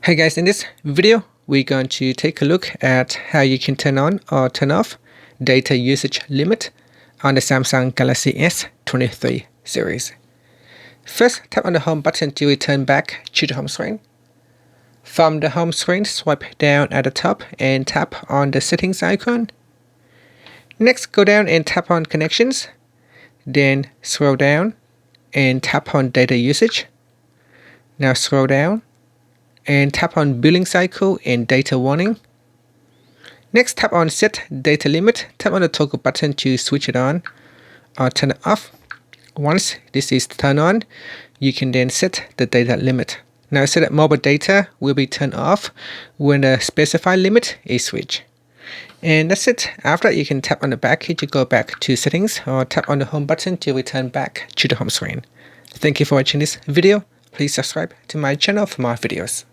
Hey guys, in this video, we're going to take a look at how you can turn on or turn off data usage limit on the Samsung Galaxy S23 series. First, tap on the home button to return back to the home screen. From the home screen, swipe down at the top and tap on the settings icon. Next, go down and tap on connections. Then scroll down and tap on data usage. Now scroll down and tap on billing cycle and data warning. Next, tap on set data limit. Tap on the toggle button to switch it on or turn it off. Once this is turned on, you can then set the data limit. Now set that mobile data will be turned off when the specified limit is reached. And that's it. After that, you can tap on the back key to go back to settings or tap on the home button to return back to the home screen. Thank you for watching this video. Please subscribe to my channel for more videos.